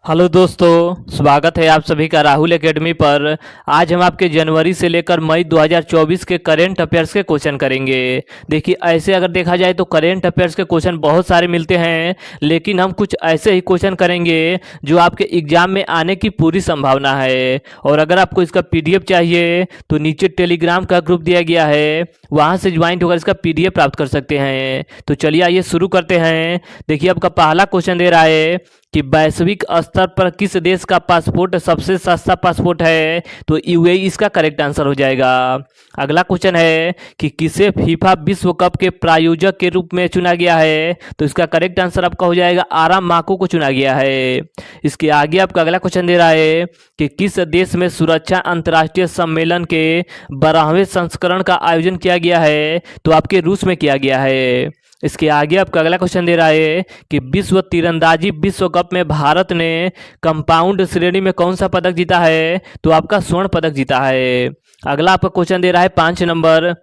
Hello दोस्तों, स्वागत है आप सभी का राहुल एकेडमी पर। आज हम आपके जनवरी से लेकर मई 2024 के करेंट अफेयर्स के क्वेश्चन करेंगे। देखिए, ऐसे अगर देखा जाए तो करेंट अफेयर्स के क्वेश्चन बहुत सारे मिलते हैं, लेकिन हम कुछ ऐसे ही क्वेश्चन करेंगे जो आपके एग्जाम में आने की पूरी संभावना है। और अगर आपको इसका पीडीएफ चाहिए तो नीचे टेलीग्राम का ग्रुप दिया गया है, वहाँ से ज्वाइन होकर इसका पीडीएफ प्राप्त कर सकते हैं। तो चलिए आइए शुरू करते हैं। देखिए, आपका पहला क्वेश्चन दे रहा है कि वैश्विक स्तर पर किस देश का पासपोर्ट सबसे सस्ता पासपोर्ट है, तो यूएई इसका करेक्ट आंसर हो जाएगा। अगला क्वेश्चन है कि किसे फीफा विश्व कप के प्रायोजक के रूप में चुना गया है, तो इसका करेक्ट आंसर आपका हो जाएगा आराम माको को चुना गया है। इसके आगे आपका अगला क्वेश्चन दे रहा है कि किस देश में सुरक्षा अंतर्राष्ट्रीय सम्मेलन के 12वें संस्करण का आयोजन किया गया है, तो आपके रूस में किया गया है। इसके आगे आपका अगला क्वेश्चन दे रहा है कि विश्व तीरंदाजी विश्व कप में भारत ने कंपाउंड श्रेणी में कौन सा पदक जीता है, तो आपका स्वर्ण पदक जीता है। अगला आपका क्वेश्चन दे रहा है 5 नंबर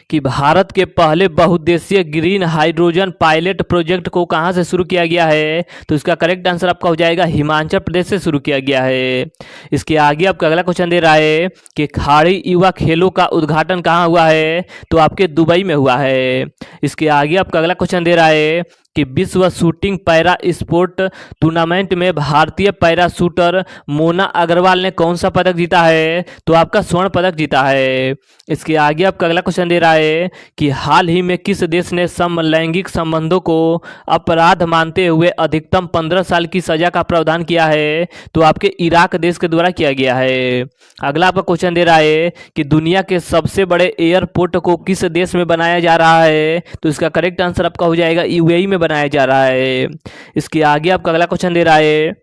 कि भारत के पहले बहुउद्देशीय ग्रीन हाइड्रोजन पायलट प्रोजेक्ट को कहां से शुरू किया गया है, तो इसका करेक्ट आंसर आपका हो जाएगा हिमाचल प्रदेश से शुरू किया गया है। इसके आगे आपका अगला क्वेश्चन दे रहा है कि खाड़ी युवा खेलों का उद्घाटन कहाँ हुआ है, तो आपके दुबई में हुआ है। इसके आगे आपका अगला क्वेश्चन दे रहा है कि विश्व शूटिंग पैरा स्पोर्ट टूर्नामेंट में भारतीय पैरा शूटर मोना अग्रवाल ने कौन सा पदक जीता है, तो आपका स्वर्ण पदक जीता है। इसके आगे आपका अगला क्वेश्चन दे रहा है कि हाल ही में किस देश ने समलैंगिक संबंधों को अपराध मानते हुए अधिकतम 15 साल की सजा का प्रावधान किया है, तो आपके इराक देश के द्वारा किया गया है। अगला आपका क्वेश्चन दे रहा है कि दुनिया के सबसे बड़े एयरपोर्ट को किस देश में बनाया जा रहा है, तो इसका करेक्ट आंसर आपका हो जाएगा यूएई में बनाया जा रहा है। इसके आगे आपका अगला क्वेश्चन दे रहा है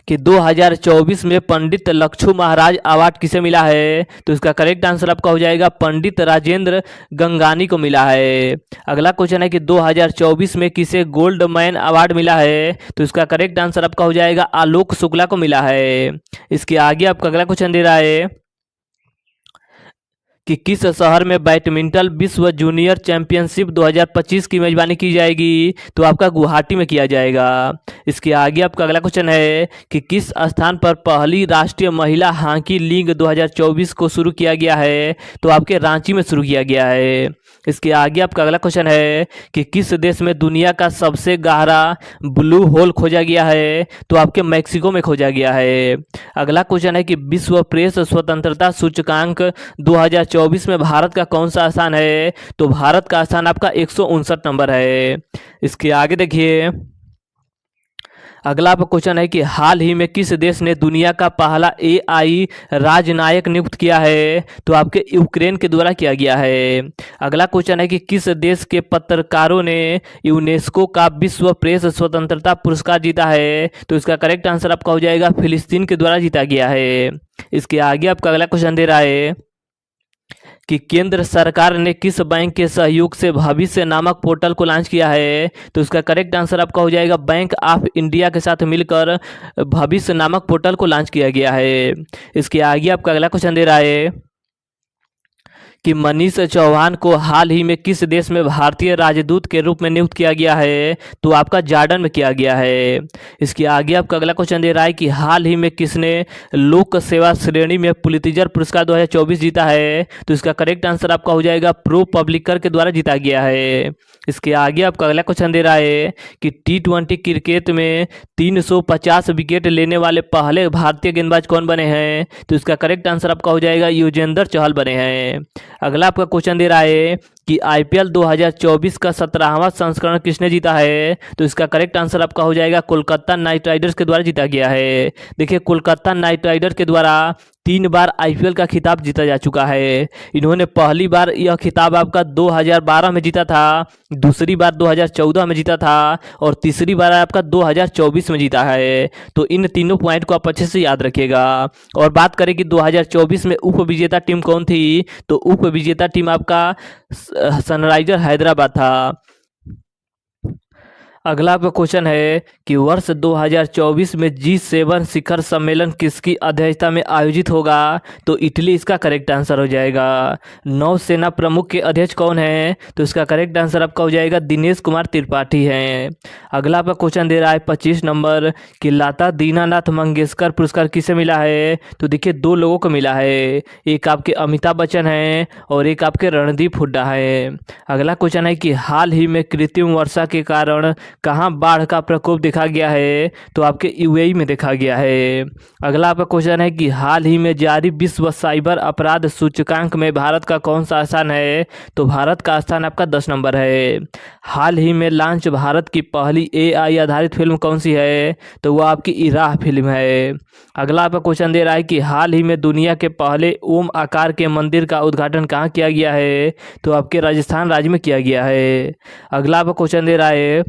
कि 2024 में पंडित लक्षु महाराज अवार्ड किसे मिला है, तो इसका करेक्ट आंसर आपका हो जाएगा पंडित राजेंद्र गंगानी को मिला है। अगला क्वेश्चन है कि 2024 में किसे गोल्ड मैन अवार्ड मिला है, तो इसका करेक्ट आंसर आपका हो जाएगा आलोक शुक्ला को मिला है। इसके आगे आपका अगला क्वेश्चन दे रहा है कि किस शहर में बैडमिंटन विश्व जूनियर चैंपियनशिप 2025 की मेजबानी की जाएगी, तो आपका गुवाहाटी में किया जाएगा। इसके आगे आपका अगला क्वेश्चन है कि किस स्थान पर पहली राष्ट्रीय महिला हॉकी लीग 2024 को शुरू किया गया है, तो आपके रांची में शुरू किया गया है। इसके आगे आपका अगला क्वेश्चन है कि किस देश में दुनिया का सबसे गहरा ब्लू होल खोजा गया है, तो आपके मैक्सिको में खोजा गया है। अगला क्वेश्चन है कि विश्व प्रेस स्वतंत्रता सूचकांक 2024 में भारत का कौन सा स्थान है, तो भारत का स्थान आपका 159 नंबर है। इसके आगे देखिए, अगला आपका क्वेश्चन है कि हाल ही में किस देश ने दुनिया का पहला एआई राजनायक नियुक्त किया है, तो आपके यूक्रेन के द्वारा किया गया है। अगला क्वेश्चन है कि किस देश के पत्रकारों ने यूनेस्को का विश्व प्रेस स्वतंत्रता पुरस्कार जीता है, तो इसका करेक्ट आंसर आपका हो जाएगा फिलिस्तीन के द्वारा जीता गया है। इसके आगे आपका अगला क्वेश्चन दे रहा है कि केंद्र सरकार ने किस बैंक के सहयोग से भविष्य नामक पोर्टल को लॉन्च किया है, तो इसका करेक्ट आंसर आपका हो जाएगा बैंक ऑफ इंडिया के साथ मिलकर भविष्य नामक पोर्टल को लॉन्च किया गया है। इसके आगे आपका अगला क्वेश्चन दे रहा है कि मनीष चौहान को हाल ही में किस देश में भारतीय राजदूत के रूप में नियुक्त किया गया है, तो आपका जॉर्डन में किया गया है। इसके आगे आपका अगला क्वेश्चन दे रहा है कि हाल ही में किसने लोक सेवा श्रेणी में पुलित्जर पुरस्कार 2024 जीता है, तो इसका करेक्ट आंसर आपका हो जाएगा प्रो पब्लिकर के द्वारा जीता गया है। इसके आगे आपका अगला क्वेश्चन दे रहा है कि T20 क्रिकेट में 350 विकेट लेने वाले पहले भारतीय गेंदबाज कौन बने हैं, तो इसका करेक्ट आंसर आपका हो जाएगा युजवेंद्र चहल बने हैं। अगला आपका क्वेश्चन दे रहा है कि आईपीएल 2024 का 17वां संस्करण किसने जीता है, तो इसका करेक्ट आंसर आपका हो जाएगा कोलकाता नाइट राइडर्स के द्वारा जीता गया है। देखिए, कोलकाता नाइट राइडर्स के द्वारा 3 बार आईपीएल का खिताब जीता जा चुका है। इन्होंने पहली बार यह खिताब आपका 2012 में जीता था, दूसरी बार 2014 में जीता था और तीसरी बार आपका 2024 में जीता है। तो इन तीनों पॉइंट को आप अच्छे से याद रखिएगा। और बात करें कि 2024 में उप विजेता टीम कौन थी, तो उप विजेता टीम आपका सनराइजर हैदराबाद था। अगला आपका क्वेश्चन है कि वर्ष 2024 में G7 शिखर सम्मेलन किसकी अध्यक्षता में आयोजित होगा? तो इटली इसका करेक्ट आंसर हो जाएगा। नौसेना प्रमुख के अध्यक्ष कौन है? तो इसका करेक्ट आंसर आपका हो जाएगा दिनेश कुमार त्रिपाठी हैं। अगला आपका क्वेश्चन दे रहा है 25 नंबर कि लता दीनानाथ मंगेशकर पुरस्कार किसे मिला है? तो देखिए 2 लोगों को मिला है, एक आपके अमिताभ बच्चन हैं और एक आपके रणदीप हुड्डा है। अगला क्वेश्चन है कि हाल ही में कृत्रिम वर्षा के कारण कहाँ बाढ़ का प्रकोप देखा गया है? तो आपके यूएई में देखा गया है। अगला आपका क्वेश्चन है कि हाल ही में जारी विश्व साइबर अपराध सूचकांक में भारत का कौन सा स्थान है? तो भारत का स्थान आपका 10 नंबर है। हाल ही में लॉन्च भारत की पहली एआई आधारित फिल्म कौन सी है? तो वो आपकी इराह फिल्म है। अगला आपका क्वेश्चन दे रहा है कि हाल ही में दुनिया के पहले ओम आकार के मंदिर का उद्घाटन कहाँ किया गया है? तो आपके राजस्थान राज्य में किया गया है। अगला आपका क्वेश्चन दे रहा है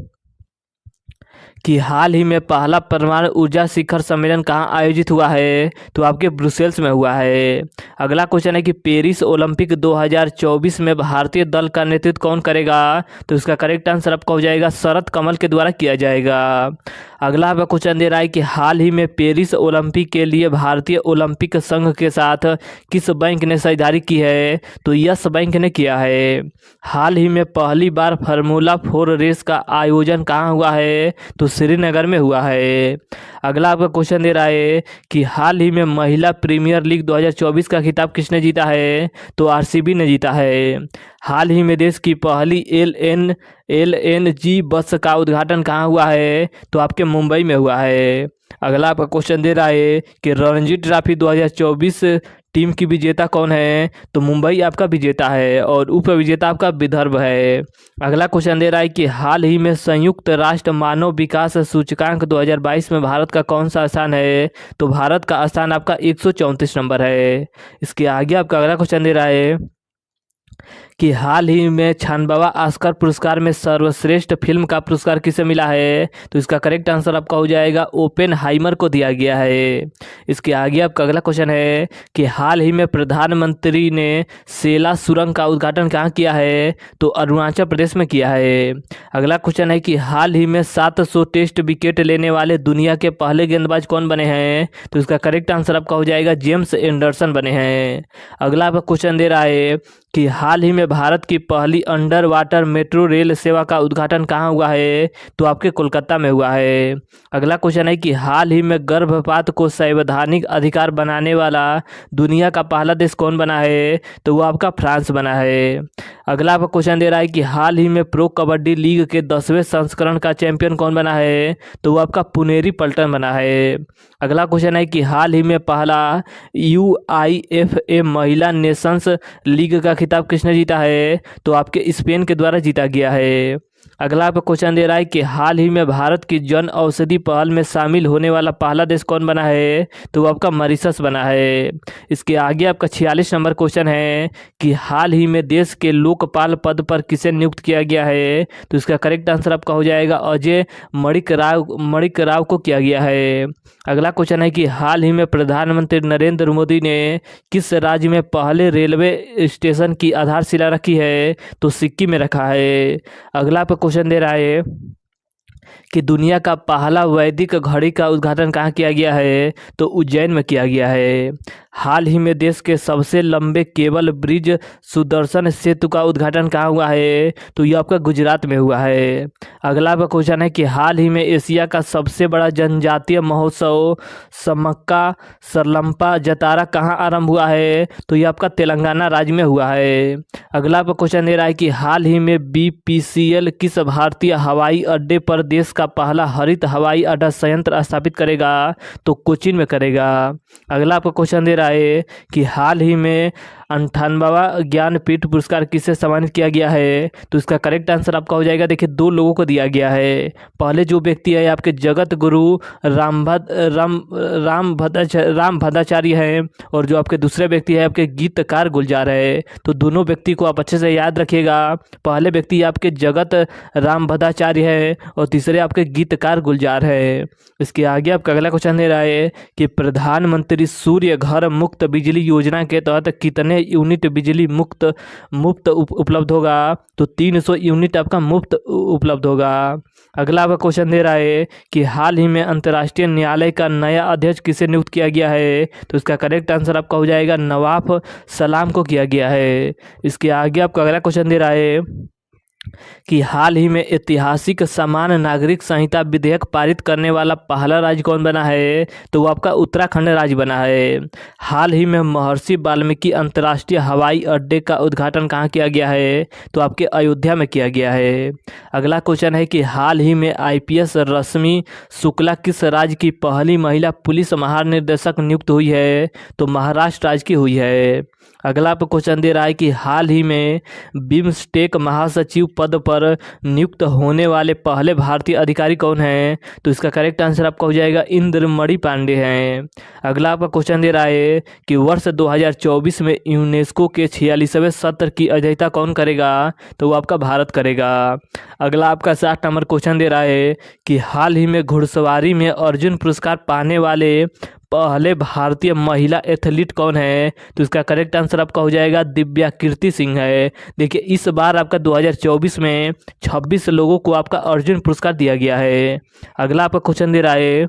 कि हाल ही में पहला परमाणु ऊर्जा शिखर सम्मेलन कहाँ आयोजित हुआ है? तो आपके ब्रुसेल्स में हुआ है। अगला क्वेश्चन है कि पेरिस ओलंपिक 2024 में भारतीय दल का नेतृत्व कौन करेगा? तो इसका करेक्ट आंसर आपका हो जाएगा शरद कमल के द्वारा किया जाएगा। अगला आपका क्वेश्चन दे रहा है कि हाल ही में पेरिस ओलंपिक के लिए भारतीय ओलंपिक संघ के साथ किस बैंक ने साझेदारी की है? तो यस बैंक ने किया है। हाल ही में पहली बार फार्मूला 4 रेस का आयोजन कहाँ हुआ है? तो श्रीनगर में हुआ है। अगला आपका क्वेश्चन दे रहा है कि हाल ही में महिला प्रीमियर लीग 2024 का खिताब किसने जीता है? तो आरसीबी ने जीता है। हाल ही में देश की पहली एलएनजी बस का उद्घाटन कहाँ हुआ है? तो आपके मुंबई में हुआ है। अगला आपका क्वेश्चन दे रहा है कि रणजी ट्रॉफी 2024 टीम की विजेता कौन है? तो मुंबई आपका विजेता है और उप विजेता आपका विदर्भ है। अगला क्वेश्चन दे रहा है कि हाल ही में संयुक्त राष्ट्र मानव विकास सूचकांक 2022 में भारत का कौन सा स्थान है? तो भारत का स्थान आपका 134 नंबर है। इसके आगे आपका अगला क्वेश्चन दे रहा है कि हाल ही में 96वां ऑस्कर पुरस्कार में सर्वश्रेष्ठ फिल्म का पुरस्कार किसे मिला है? तो इसका करेक्ट आंसर आपका हो जाएगा ओपेनहाइमर को दिया गया है। इसके आगे आपका अगला क्वेश्चन है कि हाल ही में प्रधानमंत्री ने सेला सुरंग का उद्घाटन कहाँ किया है? तो अरुणाचल प्रदेश में किया है। अगला क्वेश्चन है कि हाल ही में 700 टेस्ट विकेट लेने वाले दुनिया के पहले गेंदबाज कौन बने हैं? तो इसका करेक्ट आंसर आपका हो जाएगा जेम्स एंडरसन बने हैं। अगला आपका क्वेश्चन दे रहा है कि हाल ही में भारत की पहली अंडर वाटर मेट्रो रेल सेवा का उद्घाटन कहाँ हुआ है? तो आपके कोलकाता में हुआ है। अगला क्वेश्चन है कि हाल ही में गर्भपात को संवैधानिक अधिकार बनाने वाला दुनिया का पहला देश कौन बना है? तो वो आपका फ्रांस बना है। अगला आपका क्वेश्चन दे रहा है कि हाल ही में प्रो कबड्डी लीग के 10वें संस्करण का चैंपियन कौन बना है? तो वो आपका पुनेरी पल्टन बना है। अगला क्वेश्चन है कि हाल ही में पहला UEFA महिला नेशंस लीग का खिताब किसने जीता है? तो आपके स्पेन के द्वारा जीता गया है। अगला आपका क्वेश्चन दे रहा है कि हाल ही में भारत की जन औषधि पहल में शामिल होने वाला पहला देश कौन बना है? तो वो आपका मॉरिशस बना है। इसके आगे आपका 46 नंबर क्वेश्चन है कि हाल ही में देश के लोकपाल पद पर किसे नियुक्त किया गया है? तो इसका करेक्ट आंसर आपका हो जाएगा अजय मणिक राव को किया गया है। अगला क्वेश्चन है कि हाल ही में प्रधानमंत्री नरेंद्र मोदी ने किस राज्य में पहले रेलवे स्टेशन की आधारशिला रखी है? तो सिक्किम में रखा है। अगला आपका क्वेश्चन दे रहा है कि दुनिया का पहला वैदिक घड़ी का उद्घाटन कहाँ किया गया है? तो उज्जैन में किया गया है। हाल ही में देश के सबसे लंबे केबल ब्रिज सुदर्शन सेतु का उद्घाटन कहाँ हुआ है? तो ये आपका गुजरात में हुआ है। अगला आपका क्वेश्चन है कि हाल ही में एशिया का सबसे बड़ा जनजातीय महोत्सव समक्का सरलंपा जतारा कहाँ आरंभ हुआ है? तो ये आपका तेलंगाना राज्य में हुआ है। अगला आपका क्वेश्चन दे रहा है कि हाल ही में BPCL किस भारतीय हवाई अड्डे पर देश का पहला हरित हवाई अड्डा संयंत्र स्थापित करेगा? तो कोचीन में करेगा। अगला आपका क्वेश्चन दे रहा है कि हाल ही में 98वां ज्ञानपीठ पुरस्कार किससे सम्मानित किया गया है? तो इसका करेक्ट आंसर आपका हो जाएगा देखिए 2 लोगों को दिया गया है। पहले जो व्यक्ति है आपके जगत गुरु राम भद्राचार्य हैं और जो आपके दूसरे व्यक्ति है आपके गीतकार गुलजार है। तो दोनों व्यक्ति को आप अच्छे से याद रखिएगा। पहले व्यक्ति आपके जगत राम भद्राचार्य है और तीसरे आपके गीतकार गुलजार है। इसके आगे आपका अगला क्वेश्चन दे रहा है कि प्रधानमंत्री सूर्य घर मुक्त बिजली योजना के तहत कितने यूनिट बिजली मुफ्त उपलब्ध होगा? तो 300 यूनिट आपका मुफ्त उपलब्ध होगा। अगला आपका क्वेश्चन दे रहा है कि हाल ही में अंतर्राष्ट्रीय न्यायालय का नया अध्यक्ष किसे नियुक्त किया गया है? तो इसका करेक्ट आंसर आपका हो जाएगा नवाफ सलाम को किया गया है। इसके आगे आपका अगला क्वेश्चन दे रहा है कि हाल ही में ऐतिहासिक समान नागरिक संहिता विधेयक पारित करने वाला पहला राज्य कौन बना है? तो वो आपका उत्तराखंड राज्य बना है। हाल ही में महर्षि वाल्मीकि अंतर्राष्ट्रीय हवाई अड्डे का उद्घाटन कहाँ किया गया है? तो आपके अयोध्या में किया गया है। अगला क्वेश्चन है कि हाल ही में आईपीएस रश्मि शुक्ला किस राज्य की पहली महिला पुलिस महानिदेशक नियुक्त हुई है? तो महाराष्ट्र राज्य की हुई है। अगला आप क्वेश्चन दे रहा है कि हाल ही में बिम्स्टेक महासचिव पद पर नियुक्त होने वाले पहले भारतीय अधिकारी कौन हैं? तो इसका करेक्ट आंसर आपका हो जाएगा इंद्रमणि पांडे हैं। अगला आपका क्वेश्चन दे रहा है कि वर्ष 2024 में यूनेस्को के 46वें सत्र की अध्यक्षता कौन करेगा? तो वो आपका भारत करेगा। अगला आपका 60 नंबर क्वेश्चन दे रहा है कि हाल ही में घुड़सवारी में अर्जुन पुरस्कार पाने वाले पहले भारतीय महिला एथलीट कौन है? तो इसका करेक्ट आंसर आपका हो जाएगा दिव्या कीर्ति सिंह है। देखिए इस बार आपका 2024 में 26 लोगों को आपका अर्जुन पुरस्कार दिया गया है। अगला आपका क्वेश्चन दे रहा है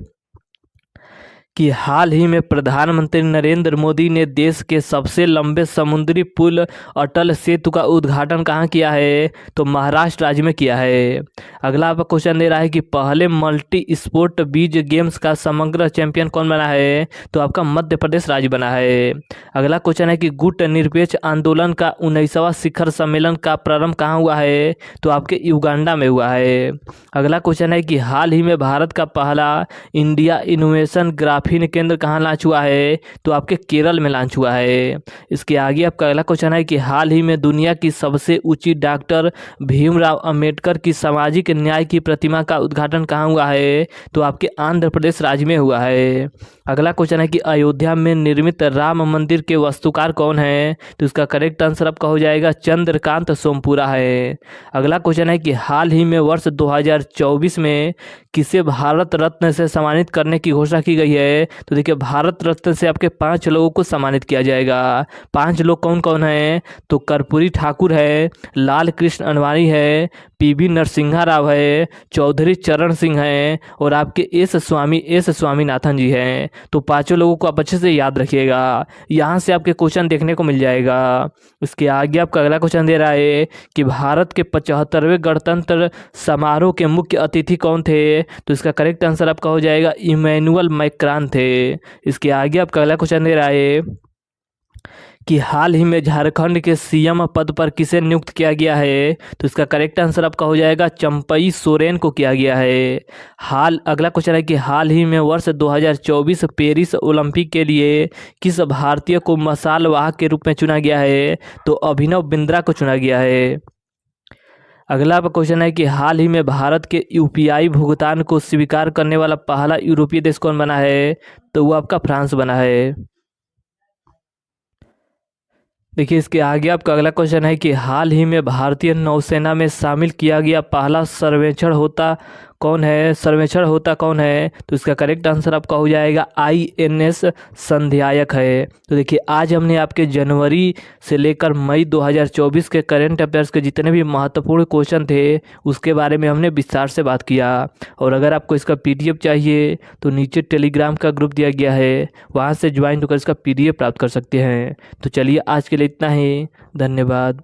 कि हाल ही में प्रधानमंत्री नरेंद्र मोदी ने देश के सबसे लंबे समुद्री पुल अटल सेतु का उद्घाटन कहाँ किया है? तो महाराष्ट्र राज्य में किया है। अगला आपका क्वेश्चन दे रहा है कि पहले मल्टी स्पोर्ट बीच गेम्स का समग्र चैंपियन कौन बना है? तो आपका मध्य प्रदेश राज्य बना है। अगला क्वेश्चन है कि गुट निरपेक्ष आंदोलन का 19वां शिखर सम्मेलन का प्रारंभ कहाँ हुआ है? तो आपके युगांडा में हुआ है। अगला क्वेश्चन है कि हाल ही में भारत का पहला इंडिया इनोवेशन ग्राफीन केंद्र कहाँ लॉन्च हुआ है? तो आपके केरल में लॉन्च हुआ है। इसके आगे आपका अगला क्वेश्चन है कि हाल ही में दुनिया की सबसे ऊंची डॉक्टर भीमराव अंबेडकर की सामाजिक न्याय की प्रतिमा का उद्घाटन कहाँ हुआ है? तो आपके आंध्र प्रदेश राज्य में हुआ है। अगला क्वेश्चन है कि अयोध्या में निर्मित राम मंदिर के वास्तुकार कौन है? तो इसका करेक्ट आंसर आपका हो जाएगा चंद्रकांत सोमपुरा है। अगला क्वेश्चन है कि हाल ही में वर्ष 2024 में किसे भारत रत्न से सम्मानित करने की घोषणा की गई है? तो देखिए भारत रत्न से आपके 5 लोगों को सम्मानित किया जाएगा। 5 लोग कौन कौन हैं? तो कर्पूरी ठाकुर है, लाल कृष्ण अडवाणी है, पीवी नरसिम्हा राव है, चौधरी चरण सिंह हैं और आपके एस स्वामीनाथन जी हैं। तो 5 लोगों को आप अच्छे से याद रखिएगा, यहाँ से आपके क्वेश्चन देखने को मिल जाएगा। इसके आगे आपका अगला क्वेश्चन दे रहा है कि भारत के 75वें गणतंत्र समारोह के मुख्य अतिथि कौन थे? तो इसका करेक्ट आंसर आपका हो जाएगा इमैनुअल मैक्रान थे। इसके आगे आपका अगला क्वेश्चन दे रहा है कि हाल ही में झारखंड के सीएम पद पर किसे नियुक्त किया गया है? तो इसका करेक्ट आंसर आपका हो जाएगा चंपई सोरेन को किया गया है। अगला क्वेश्चन है कि हाल ही में वर्ष 2024 पेरिस ओलंपिक के लिए किस भारतीय को मशाल वाहक के रूप में चुना गया है? तो अभिनव बिंद्रा को चुना गया है। अगला क्वेश्चन है कि हाल ही में भारत के यूपीआई भुगतान को स्वीकार करने वाला पहला यूरोपीय देश कौन बना है? तो वो आपका फ्रांस बना है। देखिए इसके आगे आपका अगला क्वेश्चन है कि हाल ही में भारतीय नौसेना में शामिल किया गया पहला सर्वेक्षण होता कौन है? तो इसका करेक्ट आंसर आपका हो जाएगा आईएनएस संध्यायक है। तो देखिए आज हमने आपके जनवरी से लेकर मई 2024 के करंट अफेयर्स के जितने भी महत्वपूर्ण क्वेश्चन थे उसके बारे में हमने विस्तार से बात किया। और अगर आपको इसका पीडीएफ चाहिए तो नीचे टेलीग्राम का ग्रुप दिया गया है, वहाँ से ज्वाइन होकर इसका पीडीएफ प्राप्त कर सकते हैं। तो चलिए आज के लिए इतना ही, धन्यवाद।